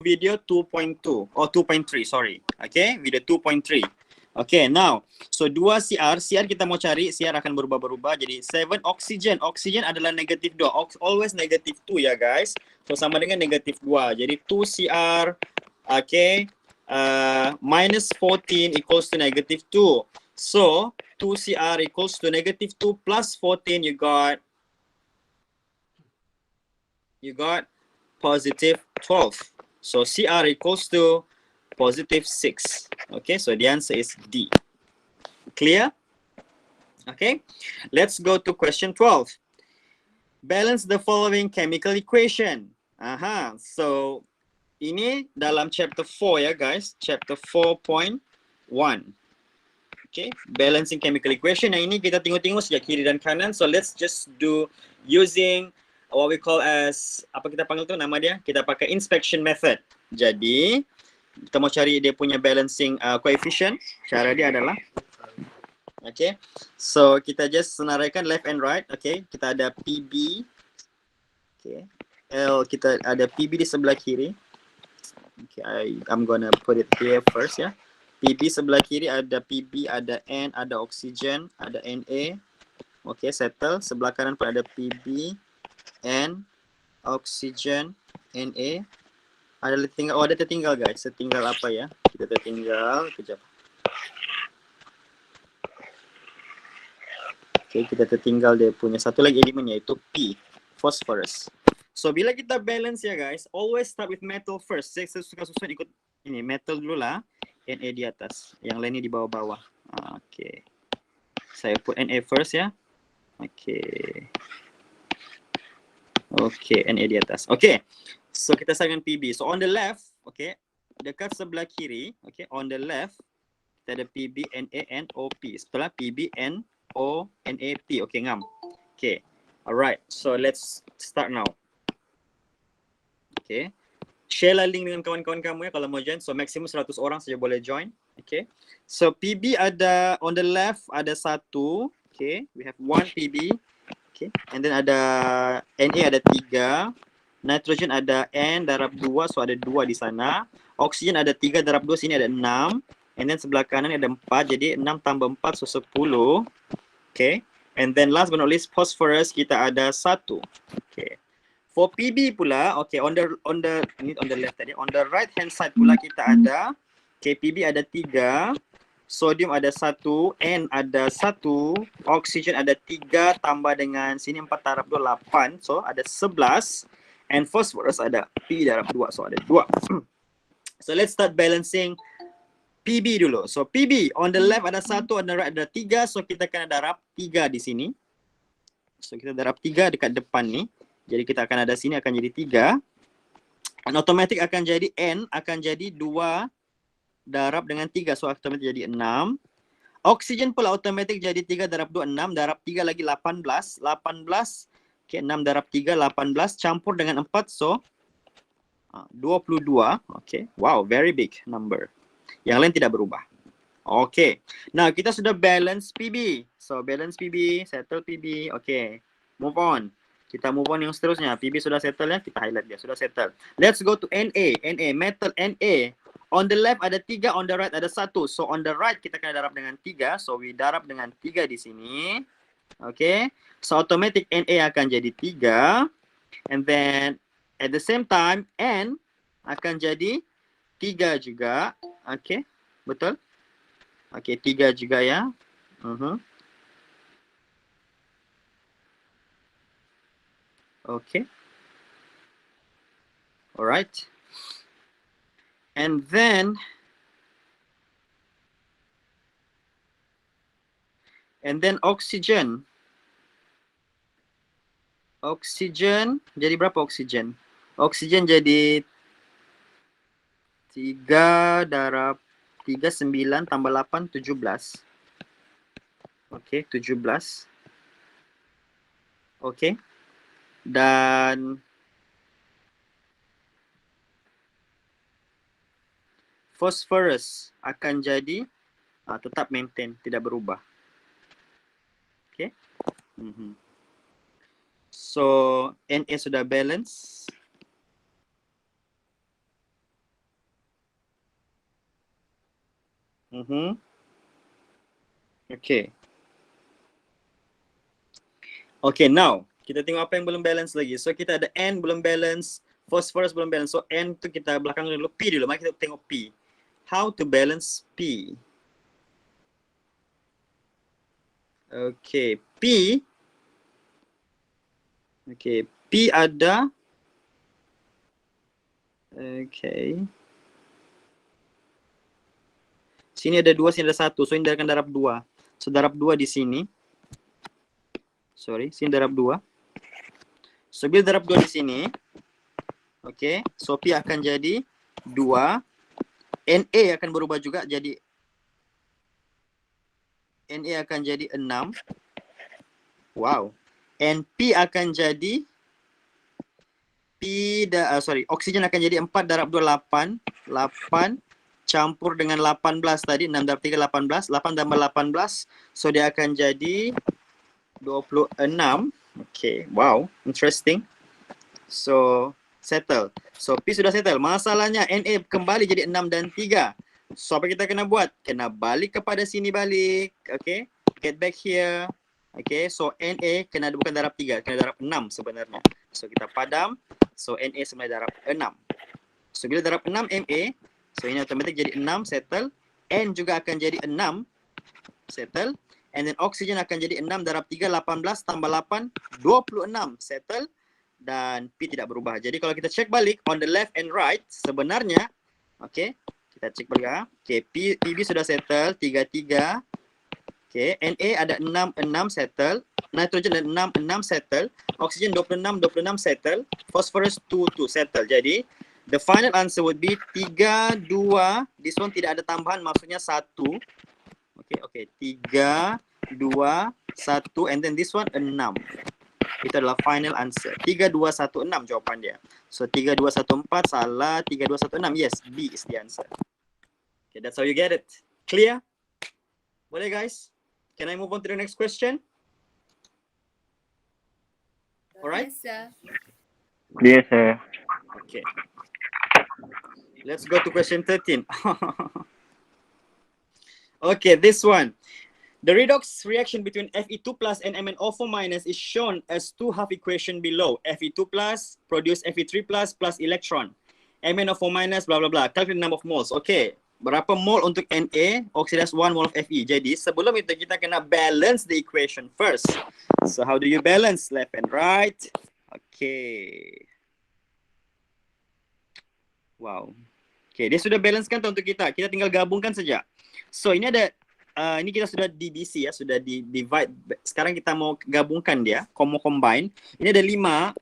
video 2.2 or 2.3, sorry. Okay, video 2.3. Okay, now, so 2 CR kita mau cari, CR akan berubah-berubah. Jadi 7 oxygen, oxygen adalah negatif 2, always negatif 2 ya guys. So sama dengan negatif 2. Jadi 2 CR, okay, minus 14 equals to negative 2. So 2 CR equals to negative 2 plus 14, you got positive 12. So CR equals to positive 6. Okay, so the answer is D. Clear? Okay, let's go to question 12. Balance the following chemical equation. Aha, so ini dalam chapter 4 ya guys, chapter 4.1. Okay, balancing chemical equation. Yang ini kita tengok-tengok sejak kiri dan kanan. So let's just do using what we call as, apa kita panggil tu nama dia? Kita pakai inspection method. Jadi, kita mau cari dia punya balancing coefficient. Cara dia adalah, okay, so kita just senaraikan left and right. Okay, kita ada PB. Okay, L, kita ada PB di sebelah kiri. Okay, I'm gonna put it here first ya. PB sebelah kiri ada PB, ada N, ada oksigen, ada Na. Okay, settle. Sebelah kanan pun ada PB, N, oksigen, Na. Ada tertinggal, oh ada tertinggal guys. Tertinggal apa ya? Kita tertinggal, kejap. Okay, kita tertinggal dia punya satu lagi elemen yaitu P, phosphorus. So bila kita balance ya guys, always start with metal first. Saya suka susun ikut ini, metal dulu lah. Na di atas, yang lainnya di bawah-bawah. Okay, saya put Na first ya. Okay, Na di atas. Okay, so kita sayangkan PB. So on the left, okay, dekat sebelah kiri, okay, on the left kita ada PB, Na, NO, P. Setelah PB, NO, NAP. Okay, ngam. Okay, alright. So let's start now. Okay, share lah link dengan kawan-kawan kamu ya kalau mau join. So maksimum 100 orang saja boleh join. Okay, so PB ada on the left ada 1. Okay, we have 1 PB. Okay, and then ada Na ada 3. Nitrogen ada N darab 2, so ada 2 di sana. Oksigen ada 3 darab 2, sini ada 6. And then sebelah kanan ada 4, jadi 6 tambah 4, so 10. Okay, and then last but not least phosphorus kita ada 1. Okay, for PB pula, okay, on the left tadi, on the right hand side pula kita ada, okay, PB ada 3, sodium ada 1, N ada 1, oksigen ada 3 tambah dengan sini 4 darab 2, 8, so ada 11, and phosphorus ada P darab 2, so ada 2. So let's start balancing PB dulu. So PB on the left ada 1, on the right ada 3, so kita akan darab 3 di sini. So kita darab 3 dekat depan ni. Jadi kita akan ada sini akan jadi 3. And automatic akan jadi N akan jadi 2 darab dengan 3. So automatic jadi 6. Oksigen pula automatic jadi 3 darab 2, 6. Darab 3 lagi 18. 18. Okay, 6 darab 3, 18. Campur dengan 4. So 22. Okay. Wow, very big number. Yang lain tidak berubah. Okay. Now kita sudah balance PB. So balance PB, settle PB. Okay. Move on. Kita move on yang seterusnya. PB sudah settle ya. Kita highlight dia. Sudah settle. Let's go to Na. Na. Metal Na. On the left ada 3. On the right ada 1. So on the right kita akan darab dengan 3. So we darab dengan 3 di sini. Okay. So automatic Na akan jadi 3. And then at the same time N akan jadi 3 juga. Okay. Betul? Okay. 3 juga ya. Okay. Alright. And then oxygen. Oxygen jadi berapa oksigen? Oksigen jadi 3 darab 3, 9 tambah 8, 17. Oke, 17. Oke. Dan phosphorus akan jadi tetap maintain, tidak berubah. Oke. So Na sudah balance. Okay. Okay, now kita tengok apa yang belum balance lagi. So kita ada N belum balance, phosphorus belum balance. So N tu kita belakang dulu, P dulu. Mari kita tengok P. How to balance P? Okay, P. Okay, P ada. Okay. Sini ada 2, sini ada 1. So ini akan darab 2. So darab 2 di sini. Sorry, sini darab 2. So bila darab 2 di sini, okay, so P akan jadi 2. Na akan berubah juga jadi Na akan jadi 6. Wow. NP akan jadi oksigen akan jadi 4 darab 2 8. 8 campur dengan 18 tadi, 6 darab 3 18. 8 tambah 18, so dia akan jadi 26. Okay, wow, interesting. So settle. So P sudah settle. Masalahnya Na kembali jadi 6 dan 3. So apa kita kena buat? Kena balik kepada sini balik. Okay, get back here. Okay, so Na kena bukan darab 3, kena darab 6 sebenarnya. So kita padam. So Na sebenarnya darab 6. So bila darab 6 Ma, so ini automatic jadi 6, settle. N juga akan jadi 6, settle. And then oksigen akan jadi 6 darab 3, 18 tambah 8, 26, settle. Dan P tidak berubah. Jadi kalau kita cek balik on the left and right, sebenarnya, okay, kita cek balik. Okay, PB sudah settle, 33. Okay, Na ada 6, 6 settle. Nitrogen ada 6, 6 settle. Oksigen 26, 26 settle. Phosphorus 2, 2 settle. Jadi, the final answer would be 3, 2. This one tidak ada tambahan, maksudnya 1. Okay. 3, 2, 1. And then this one 6. Itu adalah final answer. 3, 2, 1, 6 jawapan dia. So, 3, 2, 1, 4 salah. 3, 2, 1, 6. Yes, B is the answer. Okay, that's how you get it. Clear? Boleh guys? Can I move on to the next question? Alright? Yes, sir. Yes, sir. Okay. Let's go to question 13. Okay, this one. The redox reaction between Fe2 plus and MnO4 minus is shown as two half equation below. Fe2 plus produce Fe3 plus electron. MnO4 minus blah blah blah. Calculate the number of moles. Okay. Berapa mol untuk Na, oxidize 1 mol of Fe. Jadi sebelum itu kita kena balance the equation first. So how do you balance left and right? Okay. Wow. Okay, dia sudah balancekan untuk kita. Kita tinggal gabungkan saja. So ini ada, ini kita sudah DBC ya, sudah di divide. Sekarang kita mau gabungkan dia, mau combine. Ini ada 5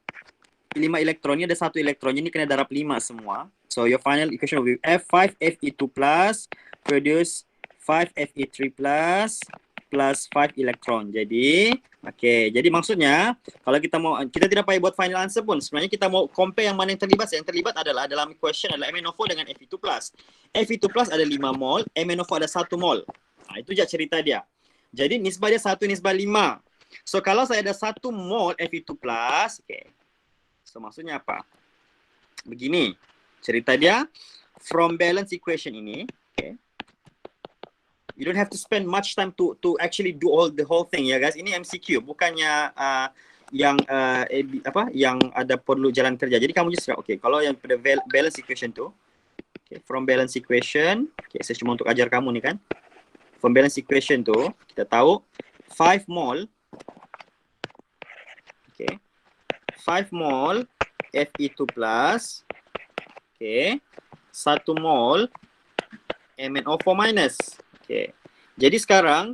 elektron, ini ada 1 elektron. Ini kena darab 5 semua. So your final equation will be F5Fe2 plus produce 5Fe3 plus 5 elektron. Jadi, okay. Jadi maksudnya kalau kita tidak payah buat final answer pun. Sebenarnya kita mau compare yang mana yang terlibat. Yang terlibat adalah dalam question adalah MnO4 dengan Fe2 plus. Fe2 plus ada 5 mol, MnO4 ada 1 mol. Nah, itu je cerita dia. Jadi nisbah dia 1 nisbah 5. So kalau saya ada 1 mol Fe2 plus, okay. So maksudnya apa? Begini. Cerita dia from balance equation ini, okay. You don't have to spend much time to actually do the whole thing ya guys. Ini MCQ, bukannya yang ada perlu jalan kerja. Jadi kamu just okay, kalau yang pada balance equation tu, okay, from balance equation, okay, saya cuma untuk ajar kamu ni kan. From balance equation tu, kita tahu 5 mol, okay, 5 mol Fe2 plus, okay, 1 mol MnO4 minus. Okay. Jadi sekarang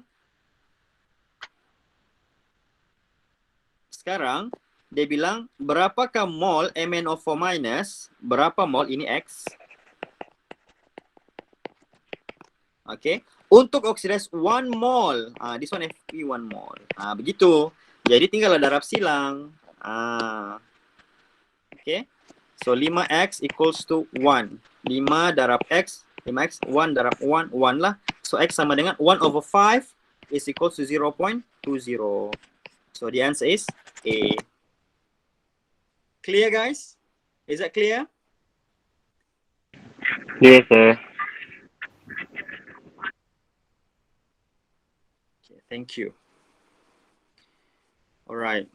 dia bilang berapakah mol MnO4 minus, berapa mol ini X. Okay. Untuk oxidize 1 mol. This one Fe 1 mol. Begitu. Jadi tinggal darab silang. Okay. So 5X equals to 1. 5 darab X, 5X, 1 darab 1, 1 lah. So X sama dengan 1 over 5 is equals to 0.20. So the answer is A. Clear guys? Is that clear? Yes, sir. Thank you. All right.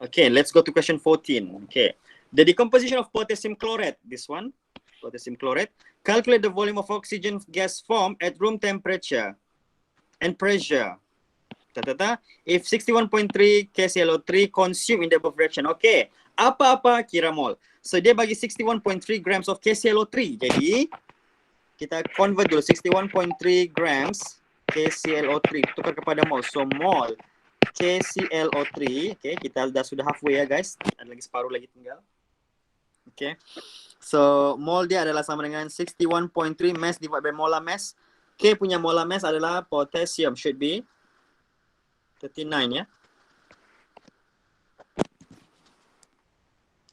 Okay, let's go to question 14. Okay. The decomposition of potassium chlorate, this one, potassium chlorate. Calculate the volume of oxygen gas formed at room temperature and pressure. If 61.3 KClO3 consumed in the above reaction. Okay, apa-apa kira mol. So dia bagi 61.3 grams of KClO3. Jadi kita convert dulu 61.3 grams KClO3 tukar kepada mol. So mol KClO3, okay, kita sudah halfway ya guys. Ada lagi separuh lagi tinggal. Okay. So mol dia adalah sama dengan 61.3 mass divided by molar mass. K punya molar mass adalah potassium, should be 39 ya.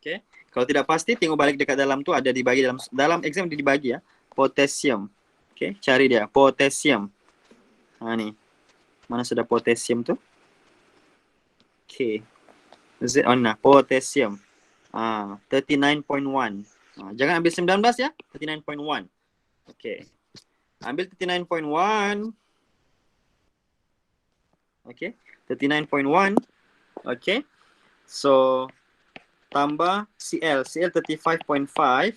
Okay. Kalau tidak pasti tengok balik dekat dalam tu, ada dibagi dalam exam dia dibagi ya. Potassium. Okay, cari dia potassium. Ha ni. Mana sudah potassium tu? Okay. Is it on potassium. 39.1. Jangan ambil 19 ya. 39.1. Okay. Ambil 39.1. Okay. 39.1. Okay. So tambah Cl. Cl 35.5.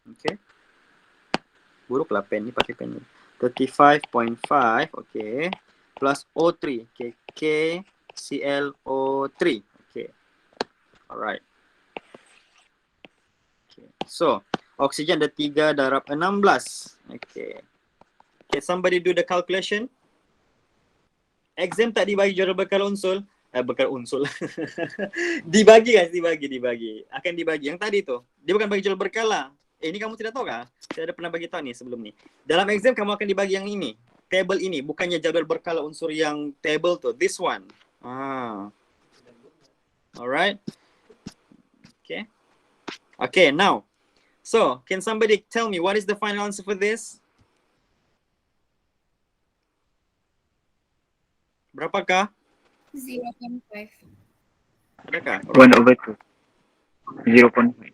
Okay. Buruklah pen ni, pakai pen ni. 35.5. Okay. Plus O3. Okay. KClO3. Okay. Alright. Okay. So, oksigen ada 3 darab 16. Okay. Okay, somebody do the calculation. Exam tak dibagi jual bekal unsur. Bekal unsur. Dibagi guys, dibagi. Akan dibagi. Yang tadi tu, dia bukan bagi jual bekal lah. Ini kamu tidak tahu kah? Saya ada pernah bagi tahu nih sebelum ni. Dalam exam kamu akan dibagi yang ini. Table ini, bukannya jadual berkala unsur yang table tu. This one. Alright. Okay. Okay, now. So, can somebody tell me what is the final answer for this? Berapakah? 0.5. Adakah? 1/2. 0.5.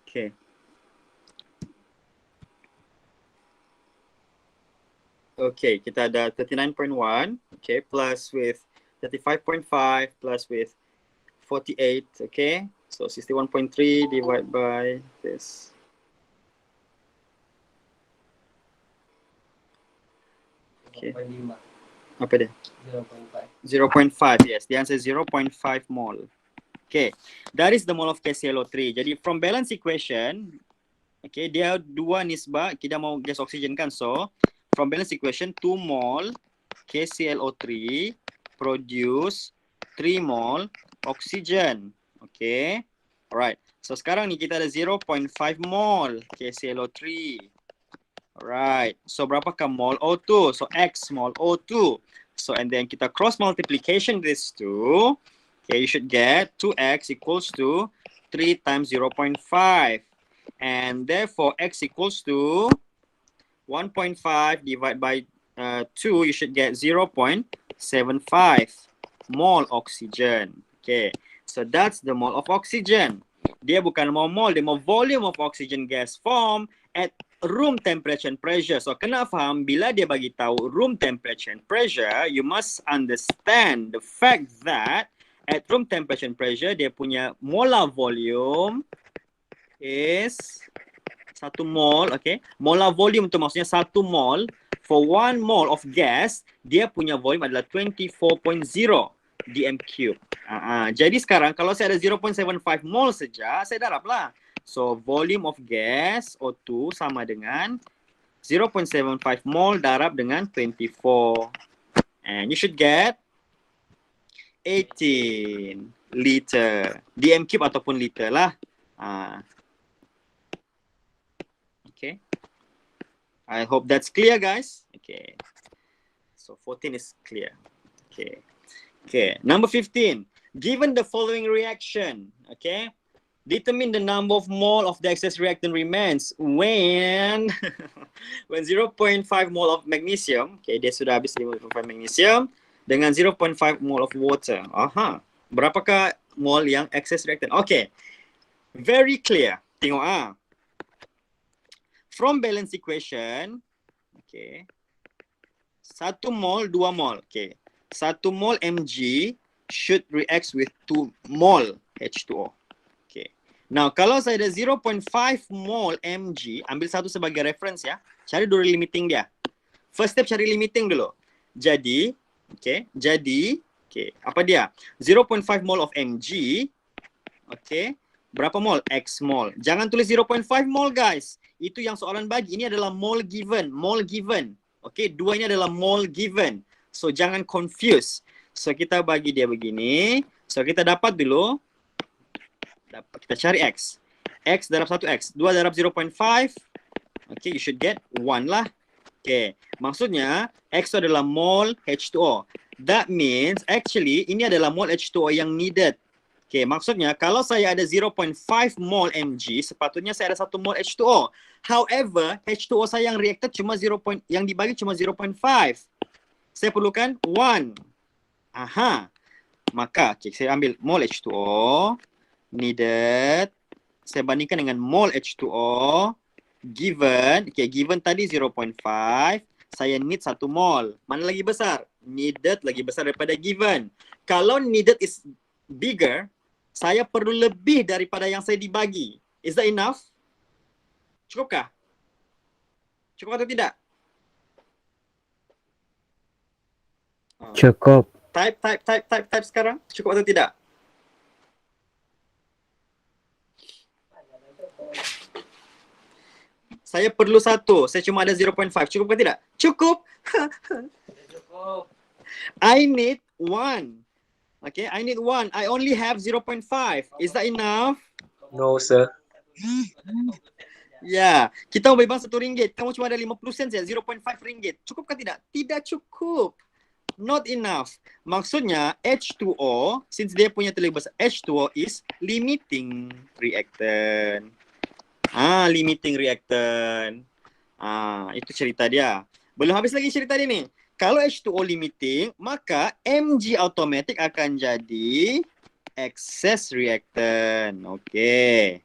Okay. Okay, kita ada 39.1, okay, plus with 35.5 plus with 48, okay. So 61.3 divided by this. Okay. Apa dia? 0.5, yes. The answer is 0.5 mole. Okay, that is the mole of KClO3. Jadi from balance equation, okay, dia dua nisbah, kita mau gas oksigen kan. So from balance equation, 2 mole KClO3 produce 3 mole oxygen. Okay. Alright. So sekarang ni kita ada 0.5 mole KClO3. Alright. So berapakah mole O2? So X mole O2. So and then kita cross multiplication this two. Okay, you should get 2x equals to 3 times 0.5. And therefore x equals to 1.5 divided by 2, you should get 0.75 mole oxygen. Okay, so that's the mole of oxygen. Dia bukan mau mole, dia mau volume of oxygen gas form at room temperature and pressure. So kena faham, bila dia bagi tahu room temperature and pressure, you must understand the fact that at room temperature and pressure, dia punya molar volume is 1 mole, okay. Molar volume tu maksudnya 1 mole. For 1 mole of gas, dia punya volume adalah 24.0 dm3. Jadi sekarang kalau saya ada 0.75 mole saja, saya darablah. So volume of gas O2 sama dengan 0.75 mole darab dengan 24. And you should get 18 liter. dm3 ataupun liter lah. Okay. I hope that's clear, guys. Okay. So 14 is clear. Okay. Okay. Number 15. Given the following reaction, okay, Determine the number of mole of the excess reactant remains when when 0.5 mole of magnesium, okay, dia sudah habis 5.5 magnesium dengan 0.5 mole of water. Aha. Berapakah mole yang excess reactant? Okay. Very clear. Tengok ah. From balance equation, okay. 1 mole, 2 mole. Okay. 1 mole Mg should react with 2 mole H2O. Okay. Now, kalau saya ada 0.5 mole Mg, ambil satu sebagai reference ya. Cari dulu limiting dia. First step cari limiting dulu. Jadi, apa dia? 0.5 mole of Mg, okay. Berapa mole? X mole. Jangan tulis 0.5 mole guys. Itu yang soalan bagi. Ini adalah mole given. Okay, dua ini adalah mole given. So, jangan confuse. So, kita bagi dia begini. So, kita dapat dulu. Kita cari X. X darab 1X. 2 darab 0.5. Okay, you should get 1 lah. Okay, maksudnya X itu adalah mole H2O. That means actually ini adalah mole H2O yang needed. Okay, maksudnya kalau saya ada 0.5 mole Mg, sepatutnya saya ada 1 mole H2O. However, H2O saya yang reacted cuma yang dibagi cuma 0.5. Saya perlukan 1. Aha. Maka saya ambil mole H2O needed, saya bandingkan dengan mole H2O given, okay, given tadi 0.5, saya need 1 mole. Mana lagi besar? Needed lagi besar daripada given. Kalau needed is bigger, saya perlu lebih daripada yang saya dibagi. Is that enough? Cukupkah? Cukup atau tidak? Cukup. Type sekarang. Cukup atau tidak? Saya perlu 1. Saya cuma ada 0.5. Cukup ke tidak? Cukup. Cukup. I need 1. Okay, I need 1. I only have 0.5. Is that enough? No, sir. Ya, kita mau bagi bang RM1. Kamu cuma ada 50 sen saja, 0.5 ringgit. Cukup ke tidak? Tidak cukup. Not enough. Maksudnya H2O, since dia punya terlebih besar, H2O is limiting reactant. Limiting reactant. Itu cerita dia. Belum habis lagi cerita dia ni. Kalau H2O limiting, maka Mg automatic akan jadi excess reactant. Okay.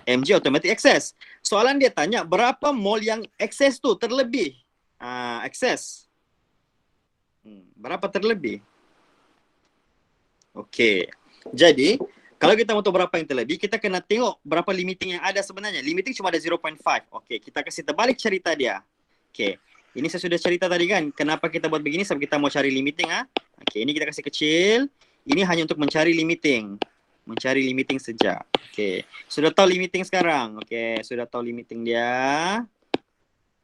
Mg automatic excess. Soalan dia tanya berapa mol yang excess tu terlebih? Excess. Berapa terlebih? Okay. Jadi, kalau kita mau tahu berapa yang terlebih, kita kena tengok berapa limiting yang ada sebenarnya. Limiting cuma ada 0.5. Okay, kita kasih terbalik cerita dia. Okay, ini saya sudah cerita tadi kan. Kenapa kita buat begini? Sebab kita mau cari limiting. Okay, ini kita kasih kecil. Ini hanya untuk mencari limiting. Mencari limiting saja. Okay, sudah tahu limiting sekarang. Okay, sudah tahu limiting dia.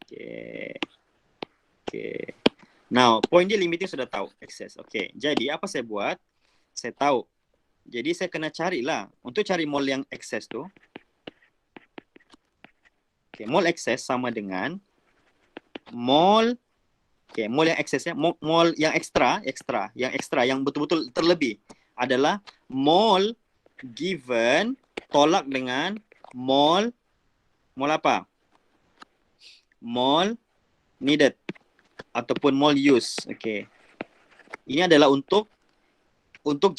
Okay. Okay. Now, point dia limiting sudah tahu. Excess. Okay, jadi apa saya buat? Saya tahu. Jadi saya kena carilah. Untuk cari mol yang excess tu. Okay, mol excess sama dengan mol, okay, mol yang excess ya, mol yang ekstra, yang betul-betul terlebih adalah mol given tolak dengan mol apa? Mol needed ataupun mol use. Okay. Ini adalah untuk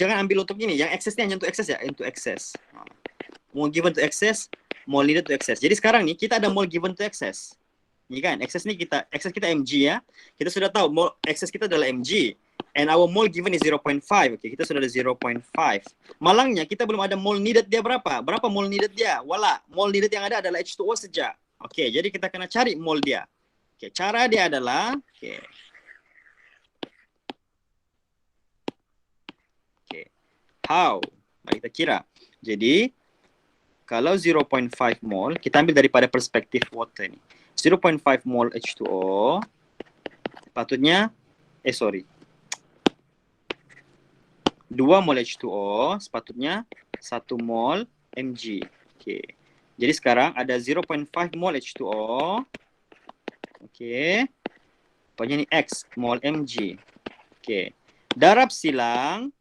jangan ambil untuk ini. Yang excess ni hanya untuk excess ya, untuk excess. Mol given to excess, mol needed to excess. Jadi sekarang ni kita ada mol given to excess. Ni kan, excess kita Mg ya. Kita sudah tahu mol excess kita adalah Mg. And our mol given is 0.5. Okay, kita sudah ada 0.5. Malangnya kita belum ada mol needed dia berapa? Berapa mol needed dia? Wala, mol needed yang ada adalah H2O saja. Okay, jadi kita kena cari mol dia. Okay, cara dia adalah how? Mari kita kira. Jadi, kalau 0.5 mol, kita ambil daripada perspektif water ni. 0.5 mol H2O, patutnya, 2 mol H2O, sepatutnya 1 mol Mg. Okay. Jadi sekarang ada 0.5 mol H2O. Okay. Pokoknya ni X mol Mg. Okay. Darab silang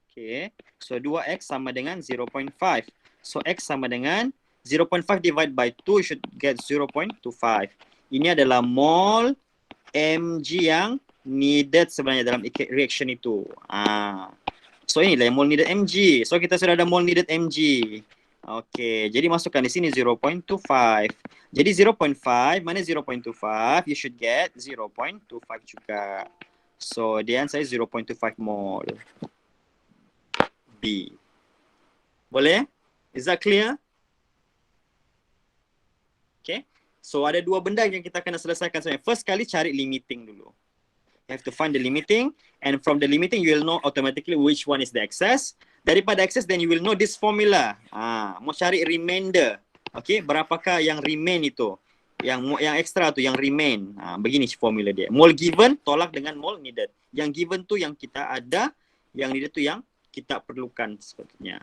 Okay. So 2x sama dengan 0.5. So x sama dengan 0.5 divided by 2, you should get 0.25. Ini adalah mol mg yang needed sebenarnya dalam reaction itu. So inilah yang mol needed mg. So kita sudah ada mol needed mg. Okay, jadi masukkan di sini 0.25. Jadi 0.5 mana 0.25, you should get 0.25 juga. So the answer is 0.25 mol. B. Boleh? Is that clear? Okay. So ada dua benda yang kita kena selesaikan sebenarnya. First kali cari limiting dulu. You have to find the limiting, and from the limiting you will know automatically which one is the excess. Daripada excess, then you will know this formula. Mau cari remainder. Okay, berapakah yang remain itu? Yang extra tu, yang remain. Begini formula dia. Mole given tolak dengan mole needed. Yang given tu yang kita ada, yang needed tu yang kita perlukan sepatutnya.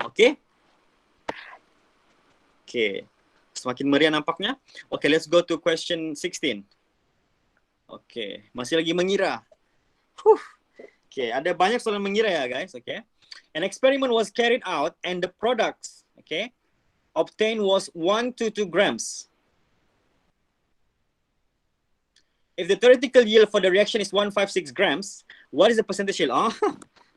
Okay? Okay. Semakin meriah nampaknya. Okay, let's go to question 16. Okay, masih lagi mengira. Okay, ada banyak soalan mengira ya guys. Okay. An experiment was carried out and the products, okay, obtained was 122 grams. If the theoretical yield for the reaction is 156 grams, what is the percentage yield?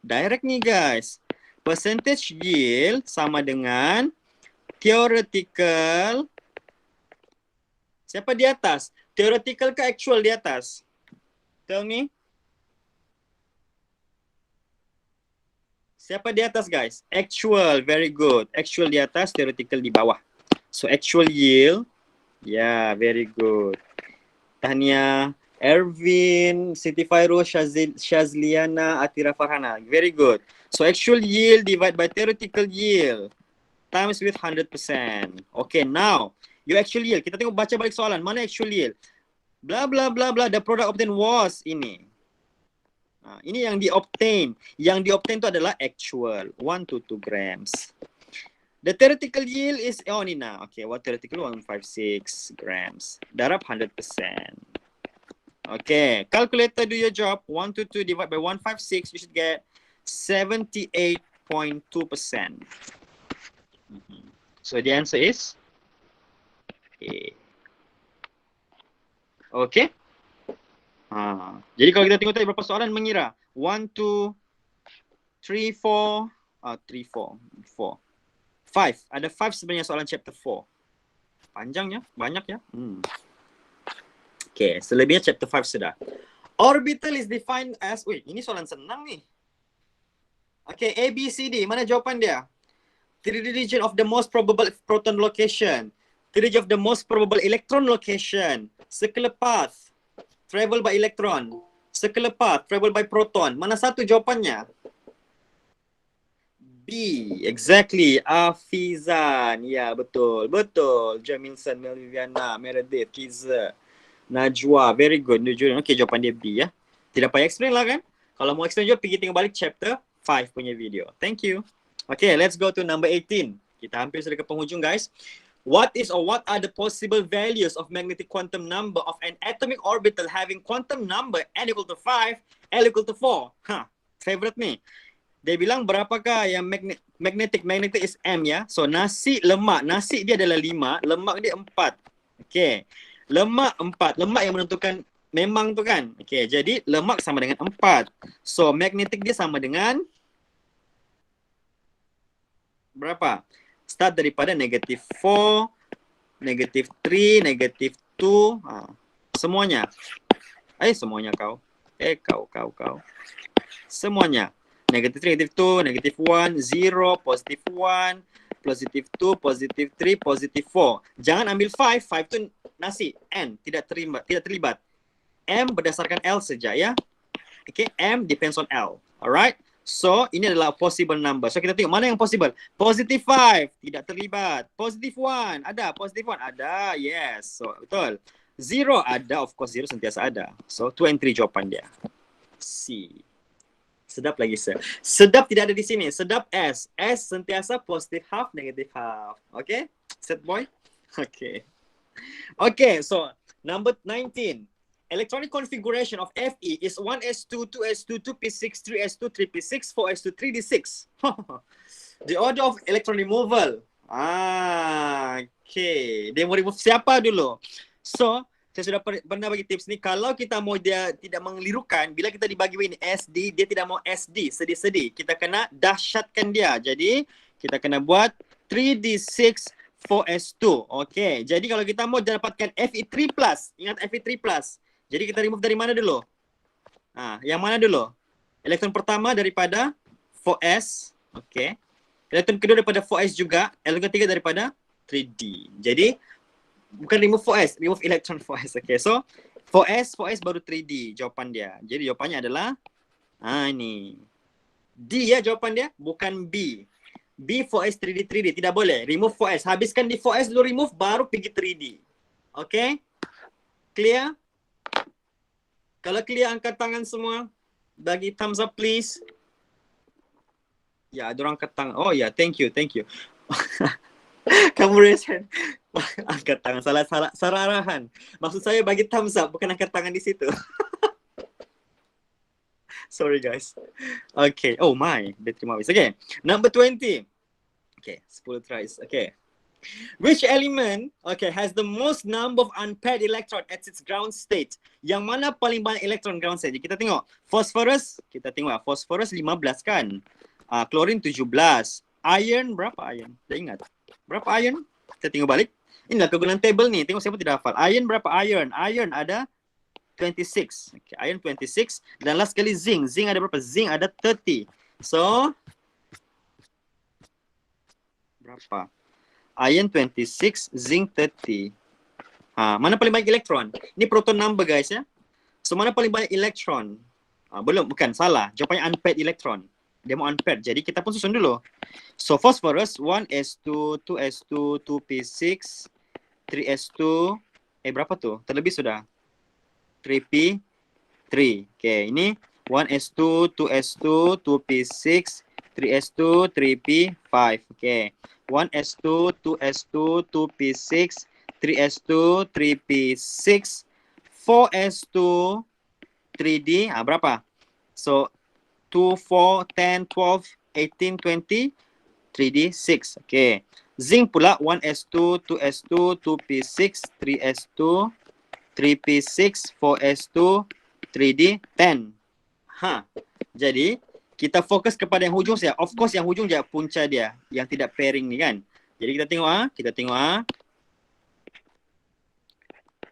Direct nih guys. Percentage yield sama dengan theoretical. Siapa di atas? Theoretical ke actual di atas? Tell me. Siapa di atas guys? Actual, very good. Actual di atas, theoretical di bawah. So actual yield, yeah, very good. Tahniah, Ervin, Siti Fairuz, Shazliana, Atira Farhana, very good. So actual yield divided by theoretical yield times with 100%. Okay, now your actual yield. Kita tengok baca balik soalan. Mana actual yield? Blah blah blah blah. The product obtained was ini. Ini yang di-obtain. Yang di-obtain itu adalah actual. 122 grams. The theoretical yield is, ini nah. Okay, what theoretical? 156 grams. Darab 100%. Okay, calculator do your job. 122 divided by 156, you should get 78.2%. So the answer is A. Okay. Jadi kalau kita tengok tadi berapa soalan mengira? 1, 2, 3, 4, 4. 5. Ada 5 sebenarnya soalan chapter 4. Panjangnya, banyak ya. Okay, selebihnya chapter 5 sudah. Orbital is defined as, ini soalan senang nih. Okay, A, B, C, D. Mana jawapan dia? 3 region of the most probable proton location. 3 region of the most probable electron location. Circular path. Travel by electron. Circular path. Travel by proton. Mana satu jawapannya? B. Exactly. Afizan. Ya, betul. Betul. Jamilson, Melviana, Meredith, Kiza, Najwa. Very good. Okay, jawapan dia B ya. Tidak payah explain lah kan? Kalau mau explain juga, pergi tengok balik chapter 5 punya video. Thank you. Okay, let's go to number 18. Kita hampir sudah ke penghujung guys. What are the possible values of magnetic quantum number of an atomic orbital having quantum number n equal to 5, L equal to 4? Favorite nih. Dia bilang berapakah yang magnetic is M ya. So nasi lemak. Nasi dia adalah 5, lemak dia 4. Okay. Lemak 4. Lemak yang menentukan memang tu kan. Okay. Jadi lemak sama dengan 4. So magnetic dia sama dengan berapa? Start daripada negative 4, negative 3, negative 2. Semuanya. Semuanya kau. Kau. Semuanya. Negative 3, negative 2, negative 1, 0, positive 1, positive 2, positive 3, positive 4. Jangan ambil 5. 5 tu nasi. N. Tidak terlibat. M berdasarkan L saja ya. Okay. M depends on L. Alright. So, ini adalah possible number. So, kita tengok mana yang possible. Positive 5, tidak terlibat. Positive 1, ada. Positive 1, ada. Yes. So, betul. 0, ada. Of course, 0 sentiasa ada. So, 2 and 3 jawapan dia. C. Sedap lagi, sir. Sedap tidak ada di sini. Sedap S. S sentiasa positive half, negative half. Okay? Set boy? Okay. Okay, so, number 19. electronic configuration of Fe is 1s2, 2s2, 2p6, 3s2, 3p6, 4s2, 3d6. The order of electron removal. Okay. Dia mau remove siapa dulu? So, saya sudah pernah bagi tips ni. Kalau kita mau dia tidak mengelirukan, bila kita dibagi ini SD, dia tidak mau SD, sedih-sedih. Kita kena dahsyatkan dia. Jadi, kita kena buat 3d6 4s2. Okay. Jadi, kalau kita mau dapatkan Fe3+, ingat Fe3+. Jadi, kita remove dari mana dulu? Yang mana dulu? Elektron pertama daripada 4s. Okay. Elektron kedua daripada 4s juga. Elektron ketiga daripada 3d. Jadi, bukan remove 4s, remove elektron 4s. Okay, so 4s baru 3d jawapan dia. Jadi jawapannya adalah ini. D ya jawapan dia, bukan B. B 4s 3d 3d tidak boleh. Remove 4s. Habiskan di 4s dulu remove baru pergi 3d. Okay? Clear? Kalau clear angkat tangan semua. Bagi thumbs up please. Ya, ada orang angkat tangan. Oh ya, thank you. Kamu raise hand. Angkat tangan, salah arahan. Maksud saya bagi thumbs up, bukan angkat tangan di situ. Sorry guys. Okay, oh my, battery mau habis. Okay, number 20. Okay, 10 tries. Okay. Which element, has the most number of unpaired electron at its ground state? Yang mana paling banyak elektron ground state? Kita tengok. Phosphorus, 15 kan? Klorin 17. Iron, berapa iron? Dah ingat? Berapa iron? Kita tengok balik. Inilah kegunaan table ni. Tengok siapa tidak hafal. Iron berapa iron? Iron ada 26. Okay, iron 26. Dan last sekali zinc. Zinc ada berapa? Zinc ada 30. So, berapa? Iron 26, zinc 30. Mana paling banyak elektron? Ini proton number guys ya. So, mana paling banyak elektron? Bukan. Salah. Jawapannya unpaired elektron. Dia mau unpaired. Jadi kita pun susun dulu. So phosphorus 1s2, 2s2, 2p6, 3s2. Berapa tu? Terlebih sudah. 3p3. Okay, ini 1s2, 2s2, 2p6, 3s2, 3p5. Okay. 1s2, 2s2, 2p6, 3s2, 3p6, 4s2, 3d. Berapa? So 2, 4, 10, 12, 18, 20, 3D, 6. Okay. Zinc pula 1s2, 2s2, 2p6, 3s2, 3p6, 4s2, 3D, 10. Jadi, kita fokus kepada yang hujung saja. Of course, yang hujung je punca dia. Yang tidak pairing ni kan. Jadi, kita tengok.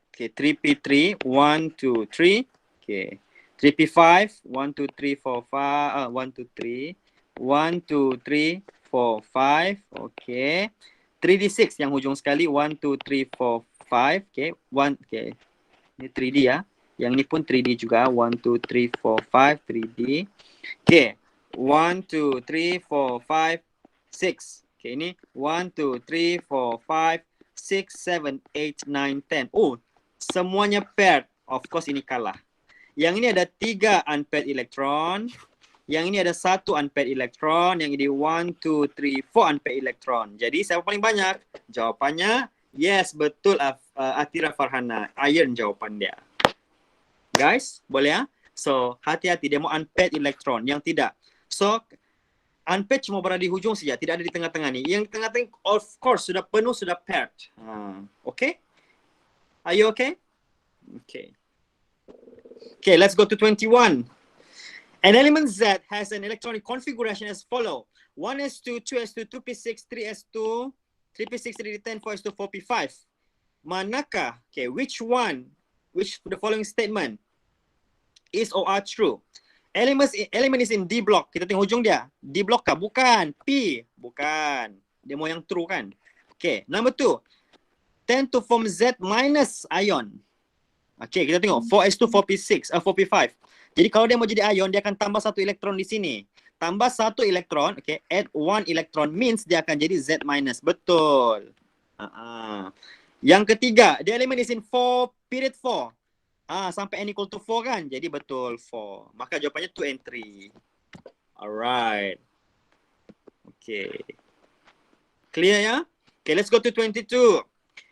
Okay, 3p3, 1, 2, 3. Okay. 3p5, 1, 2, 3, 4, 5, 1, 2, 3, 1, 2, 3, 4, 5, okay. 3d6 yang hujung sekali, 1, 2, 3, 4, 5, okay. 1, okay. Ini 3d ya. Yang ni pun 3d juga, 1, 2, 3, 4, 5, 3d. Okay, 1, 2, 3, 4, 5, 6. Okay, ini 1, 2, 3, 4, 5, 6, 7, 8, 9, 10. Oh, semuanya paired. Of course ini kalah. Yang ini ada 3 unpaired elektron. Yang ini ada 1 unpaired elektron. Yang ini 1, 2, 3, 4 unpaired elektron. Jadi siapa paling banyak? Jawapannya yes, betul Atira Farhana. Iron jawapan dia. Guys, boleh ya? So, hati-hati dia mau unpaired elektron. Yang tidak. So, unpaired cuma berada di hujung saja. Tidak ada di tengah-tengah ni. Yang di tengah-tengah of course sudah penuh, sudah paired. Okay? Are you okay? Okay. Okay, let's go to 21. An element Z has an electronic configuration as follow. 1s2, 2s2, 2p6, 3s2, 3p6, 3d10, 4s2, 4p5. Manakah, which the following statement is or are true? Element is in D block. Kita tengok hujung dia. D block kah? Bukan. P. Bukan. Dia mau yang true kan? Okay, number 2. Tend to form Z minus ion. Okay, kita tengok 4s2, 4p6, 4p5. Jadi kalau dia mau jadi ion, dia akan tambah 1 elektron di sini. Tambah 1 elektron, okay, add 1 electron means dia akan jadi Z minus. Betul. Yang ketiga, the element is in 4, period 4. Sampai n equal to 4 kan? Jadi betul 4. Maka jawapannya 2 and 3. Alright. Okay. Clear ya? Okay, let's go to 22.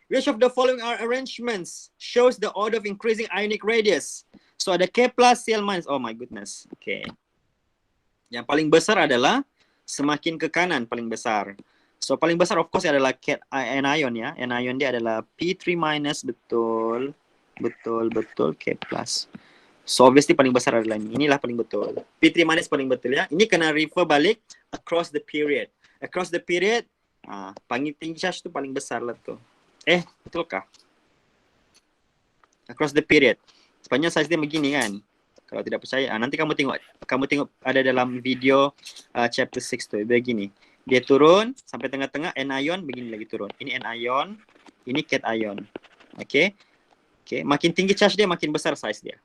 Which of the following are arrangements shows the order of increasing ionic radius? So ada K plus, Cl minus. Oh my goodness. Okay. Yang paling besar adalah semakin ke kanan paling besar. So paling besar of course adalah anion ya. Anion dia adalah P3 minus, betul. Betul. K plus. So obviously paling besar adalah ini. Inilah paling betul. P3 minus paling betul ya. Ini kena refer balik across the period. Across the period, panggil tinggi charge tu paling besar lah tu. Betulkah? Across the period. Sebenarnya size dia begini kan. Kalau tidak percaya, nanti kamu tengok ada dalam video chapter 6 tu. Begini. Dia turun sampai tengah-tengah anion, begini lagi turun. Ini anion, ini cation. Okay. Makin tinggi charge dia, makin besar size dia.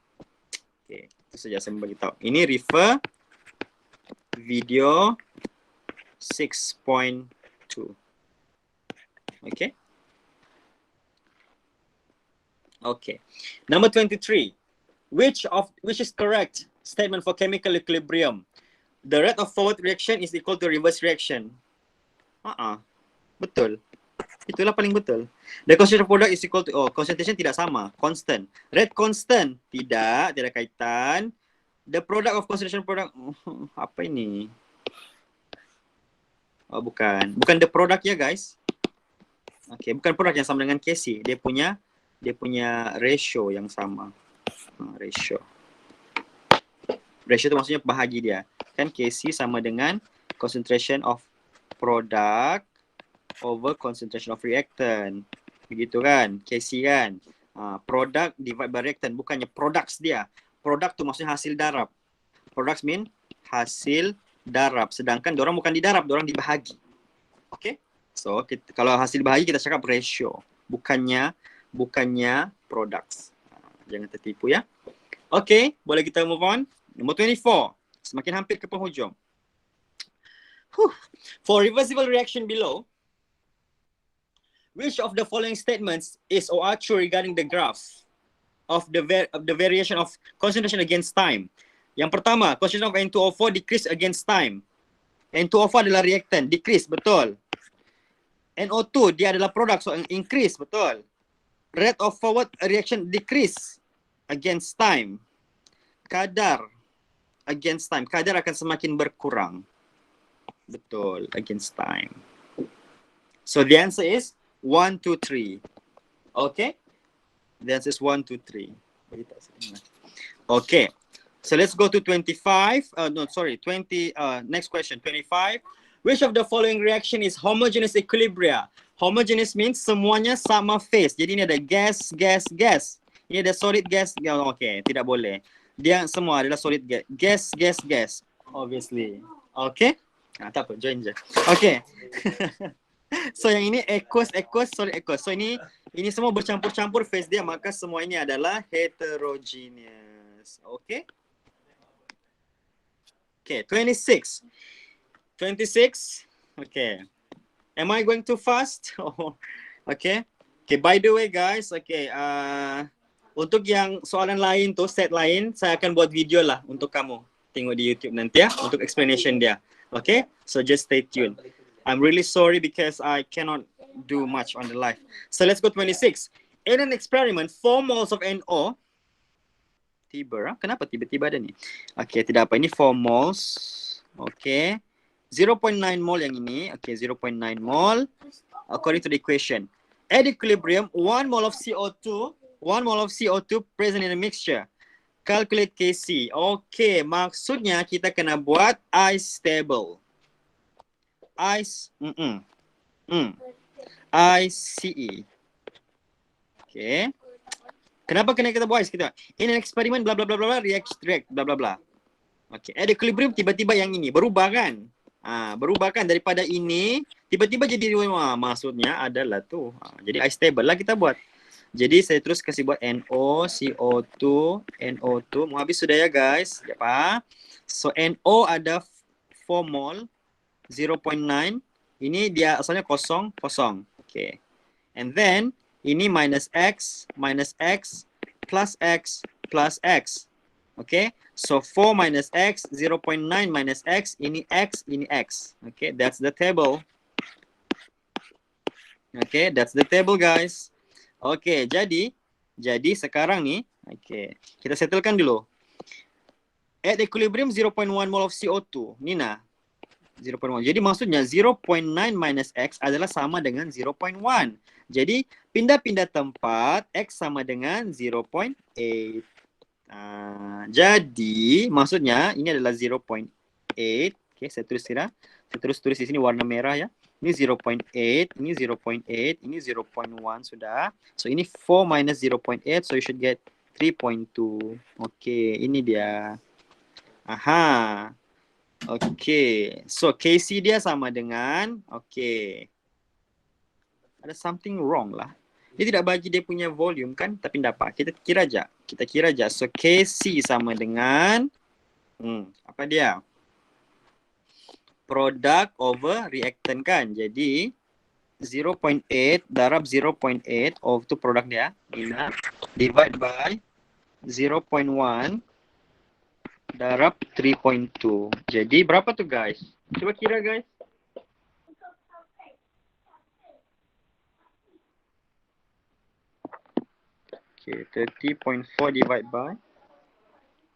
Okay. Itu saja saya beritahu. Ini refer video 6.2. Okay. Okay. Number 23. Which is correct statement for chemical equilibrium? The rate of forward reaction is equal to reverse reaction. Betul. Itulah paling betul. The concentration product is equal to concentration tidak sama, constant. Rate constant tidak kaitan. The product of concentration product apa ini? Bukan the product ya guys. Okay, bukan produk yang sama dengan Kc. Dia punya ratio yang sama. Ratio itu maksudnya bahagi dia. Kan Kc sama dengan concentration of product over concentration of reactant. Begitu kan? Kc kan? Product divide by reactant. Bukannya products dia. Product tu maksudnya hasil darab. Products mean hasil darab. Sedangkan diorang bukan didarab, diorang dibahagi. Okay? So, kalau hasil bahagi kita cakap ratio. Bukannya products. Jangan tertipu ya. Okay, boleh kita move on. Nombor 24. Semakin hampir ke penghujung. For reversible reaction below, which of the following statements is or are true regarding the graph of the variation of concentration against time? Yang pertama, concentration of N2O4 decrease against time. N2O4 adalah reactant, decrease, betul. NO2 dia adalah product, so increase, betul. Rate of forward reaction decrease against time. Kadar against time. Kadar akan semakin berkurang. Betul, against time. So the answer is 1, 2, 3. Okay? The answer is 1, 2, 3. Okay. So let's go to 25. Next question, 25. Which of the following reaction is homogeneous equilibria? Homogeneous means semuanya sama phase. Jadi ini ada gas. Ini ada solid gas. Okay, tidak boleh. Dia semua adalah solid gas. Gas. Obviously. Okay? Tak apa, join je. Okay. So yang ini aqueous, solid aqueous. So ini semua bercampur-campur phase dia, maka semua ini adalah heterogeneous. Okay? Okay, 26. Okay. Am I going too fast? Okay. Okay, by the way guys, okay, untuk yang soalan lain tu, set lain, saya akan buat video lah untuk kamu. Tengok di YouTube nanti ya, untuk explanation dia. Okay, so just stay tuned. I'm really sorry because I cannot do much on the live. So let's go 26. In an experiment, 4 moles of NO. Kenapa tiba-tiba ada ni? Okay, tidak apa. Ini 4 moles. Okay. 0.9 mole yang ini. Okay, 0.9 mole. According to the equation. At equilibrium, 1 mole of CO2 present in a mixture. Calculate Kc. Okay, maksudnya kita kena buat ice table. ICE. Okay. Kenapa kena kita buat ice? Kita in an experiment bla bla bla bla react bla bla bla. Okay. At equilibrium tiba-tiba yang ini berubah kan? Berubah kan daripada ini tiba-tiba jadi maksudnya adalah tu. Jadi ice table lah kita buat. Jadi saya terus kasih buat NO, CO2, NO2. Mau habis sudah ya guys. Siapa? So NO ada 4 mole, 0.9. Ini dia asalnya kosong. Okay. And then ini minus X, plus X, plus X. Okay. So 4 minus X, 0.9 minus X, ini X, ini X. Okay, that's the table. Okay, that's the table guys. Okay, jadi sekarang ni, okay, kita settlekan dulu. At equilibrium 0.1 mole of CO2. Nina, 0.1. Jadi maksudnya 0.9 minus X adalah sama dengan 0.1. Jadi pindah-pindah tempat, X sama dengan 0.8. Jadi maksudnya ini adalah 0.8. Okay, saya tulis tidak. Saya tulis di sini warna merah ya. Ini 0.8, ini 0.8, ini 0.1 sudah. So ini 4 minus 0.8, so you should get 3.2. Okay, ini dia. Aha. Okay. So KC dia sama dengan, okay. Ada something wrong lah. Dia tidak bagi dia punya volume kan, tapi dapat. Kita kira aja. So KC sama dengan, apa dia? Product over reactant kan. Jadi 0.8 darab 0.8 of tu produk dia, divide by 0.1 darab 3.2. Jadi berapa tu guys? Cuba kira guys. Okay, 30.4 divide by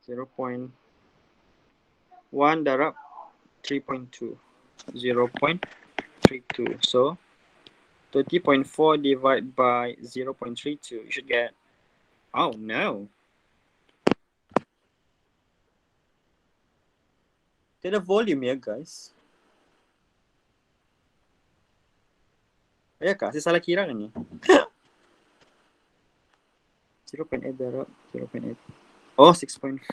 0.1 darab 3.2. 0.32. So 30.4 divided by 0.32. You should get, oh no. Tidak ada volume ya guys. Ya kah? Saya salah kira kan ni? 0.8 darab 0.8. Oh, 6.4.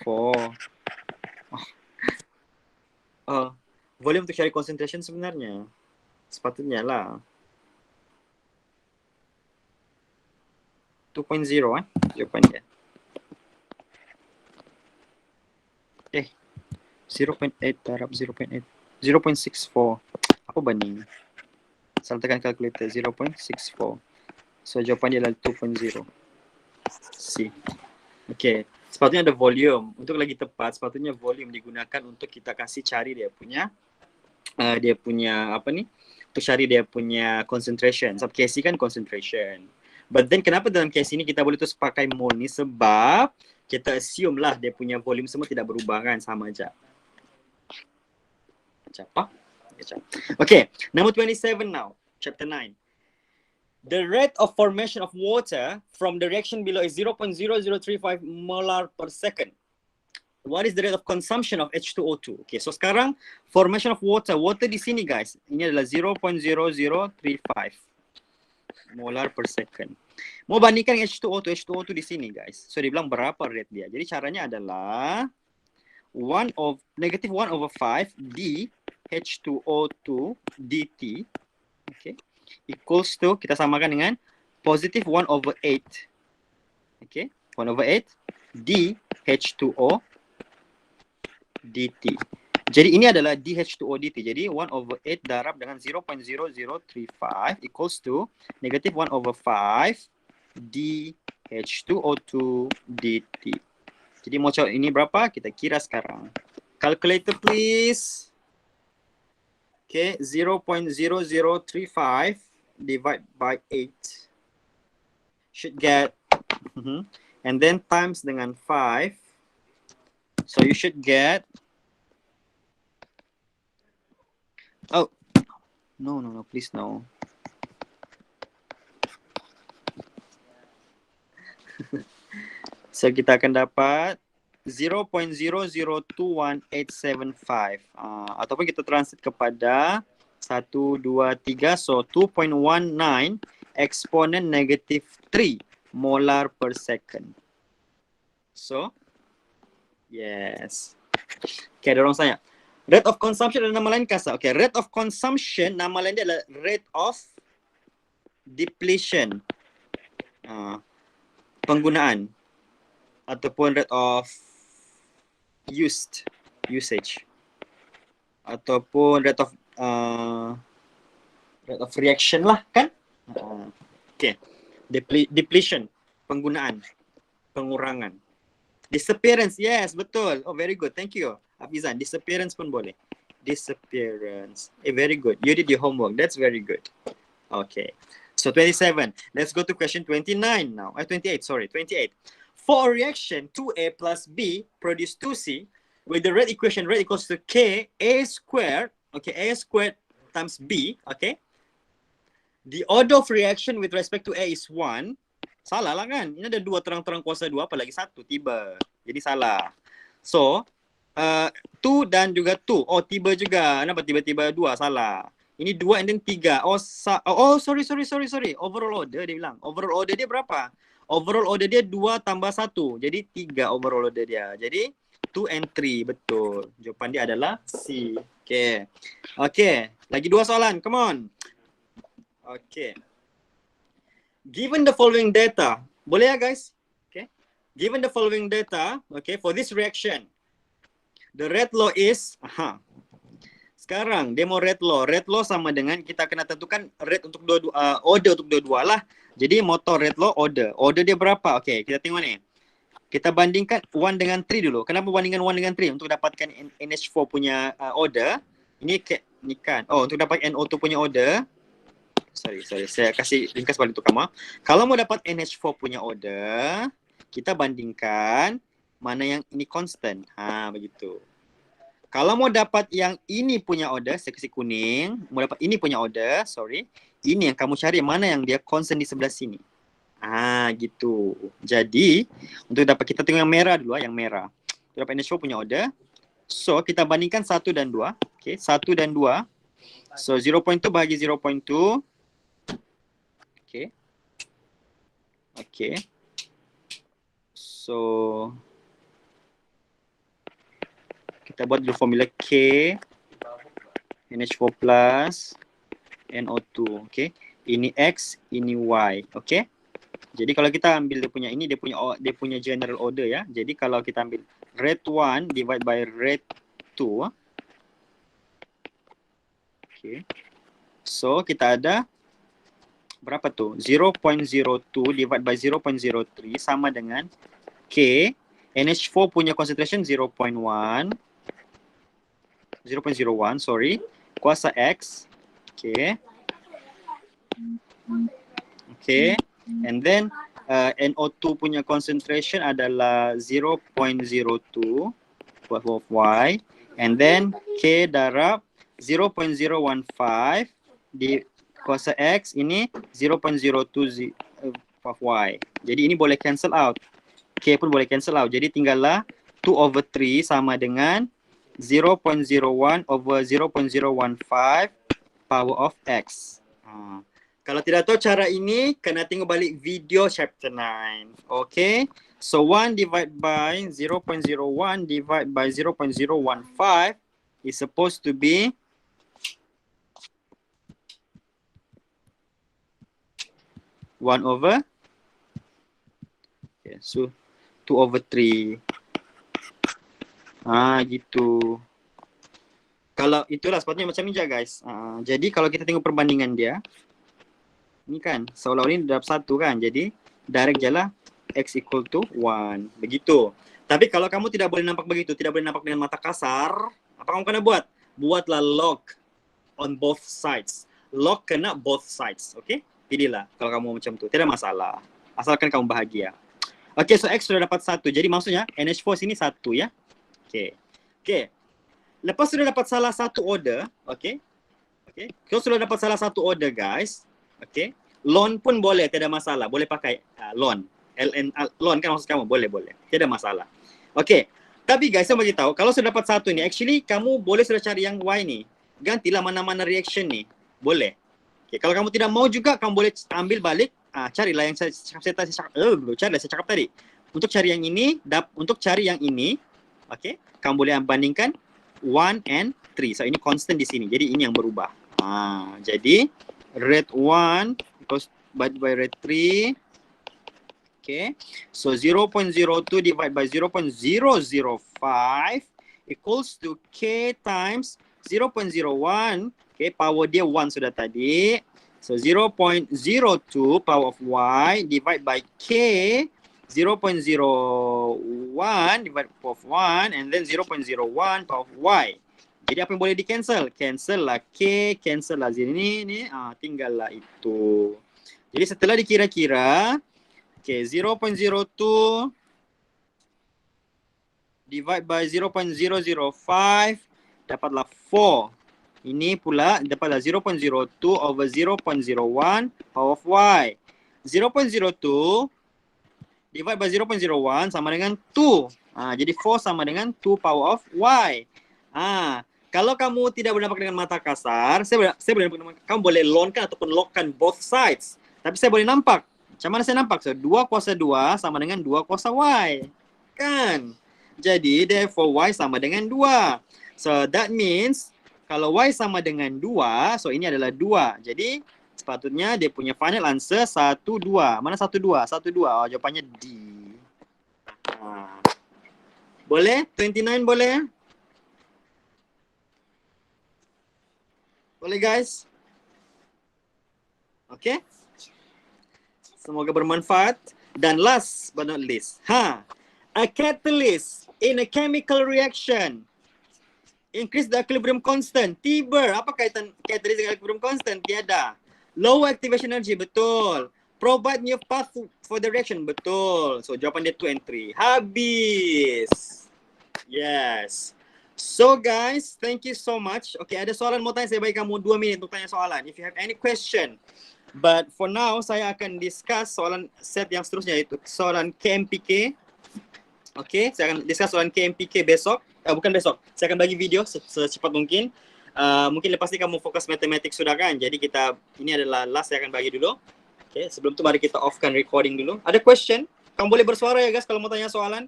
Volume untuk cari concentration sebenarnya. Sepatutnya lah. 2.0 jawapannya. 0.8 darab 0.8. 0.64. Apa banding? Salah tekan kalkulator. 0.64. So jawapan dia adalah 2.0. C. Okay. Sepatutnya ada volume. Untuk lagi tepat, sepatutnya volume digunakan untuk kita kasih cari dia punya apa ni? Untuk cari dia punya concentration. Sebab KC kan concentration. But then kenapa dalam case ini kita boleh terus pakai mole ni? Sebab kita assume lah dia punya volume semua tidak berubah kan, sama aja. Macam apa? Okay, number 27 now, chapter 9. The rate of formation of water from the reaction below is 0.0035 molar per second. What is the rate of consumption of H2O2? Okay, so sekarang formation of water di sini guys, ini adalah 0.0035 molar per second. Mau bandingkan H2O2 di sini guys. So dia bilang berapa rate dia. Jadi caranya adalah negative 1 over 5 d H2O2 dt, okay, equals to, kita samakan dengan positive 1 over 8. Okay, 1 over 8 d H2O dt. Jadi ini adalah dH2O dt. Jadi 1 over 8 darab dengan 0.0035 equals to negative 1 over 5 dH2O2 dt. Jadi mau cari ini berapa? Kita kira sekarang. Calculator please. Okay, 0.0035 divide by 8 should get and then times dengan 5. So you should get, oh, no, please no. So kita akan dapat 0.0021875. Ataupun kita translate kepada 1, 2, 3. So 2.19 exponent negative 3 molar per second. So, yes. Okay, ada orang tanya. Rate of consumption ada nama lain kasa? Okay, rate of consumption nama lain dia adalah rate of depletion. Penggunaan. Ataupun rate of usage. Ataupun rate of reaction lah kan? Okay. Depletion. Penggunaan. Pengurangan. Disappearance. Yes, betul. Oh, very good. Thank you, Hafizan. Disappearance pun boleh. Disappearance. Very good. You did your homework. That's very good. Okay. So 27. Let's go to question 29 now. 28, sorry, 28. For a reaction 2A plus B produce 2C with the rate equation rate equals to K A squared, okay, A squared times B, okay. The order of reaction with respect to A is 1. Salah lah kan? Ini ada 2 terang-terang kuasa 2 apalagi 1 tiba. Jadi salah. So, 2 dan juga 2. Oh, tiba juga. Kenapa tiba-tiba 2? Salah. Ini 2 and then 3. Oh, sorry. Overall order dia bilang. Overall order dia berapa? Overall order dia 2 tambah 1. Jadi 3 overall order dia. Jadi 2 and 3. Betul. Jawapan dia adalah C. Okay. Okay. Lagi 2 soalan. Come on. Okay. Given the following data. Boleh ya guys? Okay. Given the following data. Okay. For this reaction. The rate law is. Sekarang dia mau rate law. Rate law sama dengan kita kena tentukan rate untuk order untuk dua-dua lah. Jadi motor rate law order. Order dia berapa? Okay, kita tengok ni. Kita bandingkan 1 dengan 3 dulu. Kenapa bandingkan 1 dengan 3? Untuk dapatkan NH4 punya order. Ini kan. Oh, untuk dapat NO2 punya order. Sorry. Saya kasih ringkas balik untuk kamu. Kalau mau dapat NH4 punya order, kita bandingkan mana yang ini constant. Begitu. Kalau mau dapat yang ini punya order, saya kasih kuning. Mau dapat ini punya order, sorry. Ini yang kamu cari, mana yang dia constant di sebelah sini. Gitu. Jadi, untuk dapat, kita tengok yang merah dulu, yang merah. Untuk dapat NH4 punya order. So, kita bandingkan 1 dan 2. Okay, 1 dan 2. So, 0.2 bahagi 0.2. Okay. So, kita buat dulu formula K NH4 plus NO2. Okay. Ini X, ini Y. Okay. Jadi kalau kita ambil dia punya ini, dia punya general order ya. Jadi kalau kita ambil rate 1 divide by rate 2. Okay. So kita ada berapa tuh? 0.02 divide by 0.03 sama dengan K. NH4 punya concentration 0.01, sorry. Kuasa X. Okay. And then NO2 punya concentration adalah 0.02 of Y. And then K darab 0.015 di kuasa X ini 0.02 of Y. Jadi ini boleh cancel out. K pun boleh cancel out. Jadi tinggallah 2/3 sama dengan 0.01 over 0.015 power of X. Kalau tidak tahu cara ini, kena tengok balik video chapter 9. Okay. So 1 divided by 0.01 divided by 0.015 is supposed to be 1 over. Okay, so 2/3. Gitu. Kalau itulah sepatutnya macam ni je guys. Jadi kalau kita tengok perbandingan dia, ni kan seolah-olah ini dapat 1 kan. Jadi direct je lah X equal to 1. Begitu. Tapi kalau kamu tidak boleh nampak begitu, tidak boleh nampak dengan mata kasar, apa kamu kena buat? Buatlah log on both sides. Log kena both sides. Okay? Pilihlah kalau kamu macam tu. Tidak masalah. Asalkan kamu bahagia. Okay, so X sudah dapat 1. Jadi maksudnya NH4 sini 1 ya. Okay. Lepas sudah dapat salah satu order, okay. Kalau sudah dapat salah satu order guys, okay. Lon pun boleh, tidak masalah. Boleh pakai lon. Lon kan maksud kamu? Boleh. Tidak masalah. Okay. Tapi guys, saya bagi tahu, kalau sudah dapat 1 ni, actually kamu boleh sudah cari yang Y ni. Gantilah mana-mana reaction ni. Boleh. Okay. Kalau kamu tidak mau juga, kamu boleh ambil balik. Carilah yang saya cakap tadi. Untuk cari yang ini, untuk cari yang ini, okay, kamu boleh bandingkan 1 and 3. So ini constant di sini. Jadi ini yang berubah. Jadi rate 1 equals by rate 3. Okay. So 0.02 divided by 0.005 equals to K times 0.01. Okay, power dia 1 sudah tadi. So 0.02 power of Y divided by K 0.01 divided power of 1 and then 0.01 power of Y. Jadi apa yang boleh di cancel? Cancel lah K, cancel lah sini ni, tinggal lah itu. Jadi setelah dikira-kira, okay, 0.02 divide by 0.005 dapatlah 4. Ini pula dapatlah 0.02 over 0.01 power of y. 0.02 divide by 0.01 sama dengan 2. Jadi 4 sama dengan 2 power of y. Kalau kamu tidak boleh nampak dengan mata kasar, saya boleh nampak, kamu boleh longkan ataupun logkan both sides. Tapi saya boleh nampak. Macam mana saya nampak? So, 2 kuasa 2 sama dengan 2 kuasa y. Kan? Jadi, therefore y sama dengan 2. So, that means, kalau y sama dengan 2, so ini adalah 2. Jadi, sepatutnya dia punya final answer 1, 2. Mana 1, 2? 1, 2. Oh, jawapannya D. Boleh? 29 boleh? Boleh guys? Okay? Semoga bermanfaat. Dan last but not least. A catalyst in a chemical reaction increase the equilibrium constant. Tiber. Apa kaitan catalyst dengan equilibrium constant? Tiada. Low activation energy. Betul. Provide new path for the reaction. Betul. So jawapan dia 2 and 3. Habis. Yes. So guys, thank you so much. Okay, ada soalan mau tanya, saya bagi kamu 2 minit untuk tanya soalan. If you have any question. But for now, saya akan discuss soalan set yang seterusnya, yaitu soalan KMPK. Okay, saya akan discuss soalan KMPK besok. Bukan besok, saya akan bagi video secepat mungkin. Mungkin lepas ni kamu fokus matematik sudah kan? Jadi ini adalah last saya akan bagi dulu. Okay, sebelum tu mari kita offkan recording dulu. Ada question? Kamu boleh bersuara ya guys kalau mau tanya soalan.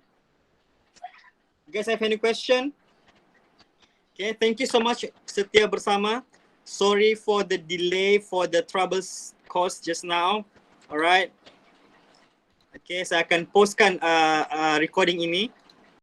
Guys, have any question? Okay, thank you so much setia bersama. Sorry for the delay, for the troubles caused just now. Alright. Okay, saya akan postkan recording ini